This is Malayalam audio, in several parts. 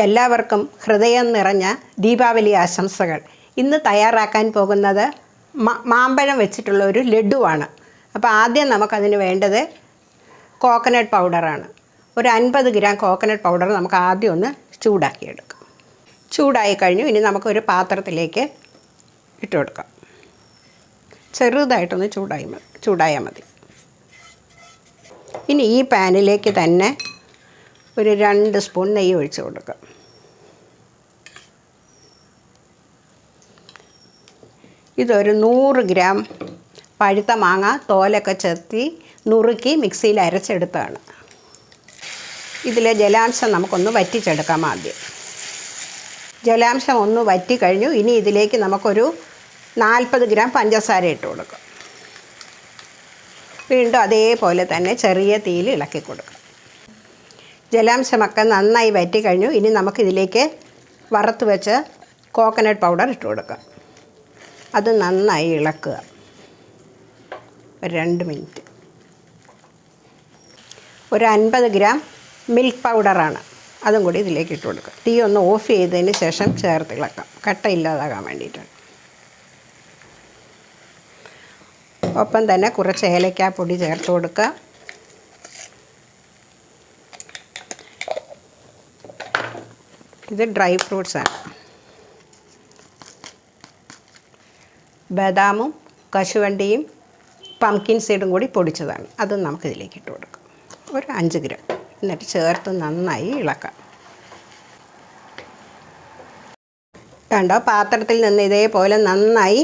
എല്ലാവർക്കും ഹൃദയം നിറഞ്ഞ ദീപാവലി ആശംസകൾ. ഇന്ന് തയ്യാറാക്കാൻ പോകുന്നത് മാമ്പഴം വെച്ചിട്ടുള്ള ഒരു ലഡുവാണ്. അപ്പോൾ ആദ്യം നമുക്കതിന് വേണ്ടത് കോക്കനട്ട് പൗഡറാണ്. ഒരു 50 ഗ്രാം കോക്കനട്ട് പൗഡർ നമുക്ക് ആദ്യം ഒന്ന് ചൂടാക്കിയെടുക്കാം. ചൂടായി കഴിഞ്ഞു. ഇനി നമുക്കൊരു പാത്രത്തിലേക്ക് ഇട്ട് കൊടുക്കാം. ചെറുതായിട്ടൊന്ന് ചൂടായാൽ മതി. ഇനി ഈ പാനിലേക്ക് തന്നെ ഒരു 2 സ്പൂൺ നെയ്യ് ഒഴിച്ച് കൊടുക്കാം. ഇതൊരു 100 ഗ്രാം പഴുത്ത മാങ്ങ തോലൊക്കെ ചെത്തി നുറുക്കി മിക്സിയിൽ അരച്ചെടുത്താണ്. ഇതിലെ ജലാംശം നമുക്കൊന്ന് വറ്റിച്ചെടുക്കാം. ആദ്യം ജലാംശം ഒന്ന് വറ്റിക്കഴിഞ്ഞു. ഇനി ഇതിലേക്ക് നമുക്കൊരു 40 ഗ്രാം പഞ്ചസാര ഇട്ട് കൊടുക്കാം. വീണ്ടും അതേപോലെ തന്നെ ചെറിയ തീയിൽ ഇളക്കി കൊടുക്കാം. ജലാംശമൊക്കെ നന്നായി വറ്റിക്കഴിഞ്ഞു. ഇനി നമുക്കിതിലേക്ക് വറുത്ത് വെച്ച് കോക്കനട്ട് പൗഡർ ഇട്ട് കൊടുക്കാം. അത് നന്നായി ഇളക്കുക. ഒരു 2 മിനിറ്റ്. ഒരു 50 ഗ്രാം മിൽക്ക് പൗഡറാണ്, അതും കൂടി ഇതിലേക്ക് ഇട്ട് കൊടുക്കുക. തീ ഒന്ന് ഓഫ് ചെയ്തതിന് ശേഷം ചേർത്ത് ഇളക്കാം, കട്ടയില്ലാതാകാൻ വേണ്ടിയിട്ടാണ്. ഒപ്പം തന്നെ കുറച്ച് ഏലക്കാപ്പൊടി ചേർത്ത് കൊടുക്കുക. ഇത് ഡ്രൈ ഫ്രൂട്ട്സാണ്. ബദാമും കശുവണ്ടിയും പംകിൻ സീഡും കൂടി പൊടിച്ചതാണ്. അതും നമുക്കിതിലേക്ക് ഇട്ട് കൊടുക്കാം. ഒരു 5 ഗ്രാം. എന്നിട്ട് ചേർത്ത് നന്നായി ഇളക്കാം. കണ്ടോ, പാത്രത്തിൽ നിന്ന് ഇതേപോലെ നന്നായി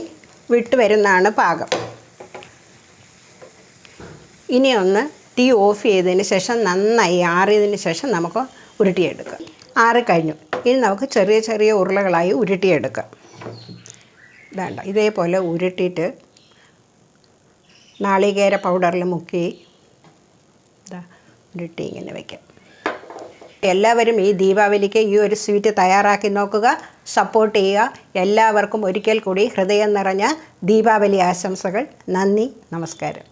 വിട്ട് വരുന്നതാണ് പാകം. ഇനി ഒന്ന് തീ ഓഫ് ചെയ്തതിന് ശേഷം നന്നായി ആറിയതിന് ശേഷം നമുക്ക് ഉരുട്ടിയെടുക്കാം. ആറിക്കഴിഞ്ഞു. ഇനി നമുക്ക് ചെറിയ ചെറിയ ഉരുളകളായി ഉരുട്ടിയെടുക്കാം. വേണ്ട, ഇതേപോലെ ഉരുട്ടിയിട്ട് നാളികേര പൗഡറിൽ മുക്കി ഉരുട്ടി ഇങ്ങനെ വയ്ക്കാം. എല്ലാവരും ഈ ദീപാവലിക്ക് ഈ ഒരു സ്വീറ്റ് തയ്യാറാക്കി നോക്കുക, സപ്പോർട്ട് ചെയ്യുക. എല്ലാവർക്കും ഒരിക്കൽ കൂടി ഹൃദയം നിറഞ്ഞ ദീപാവലി ആശംസകൾ. നന്ദി, നമസ്കാരം.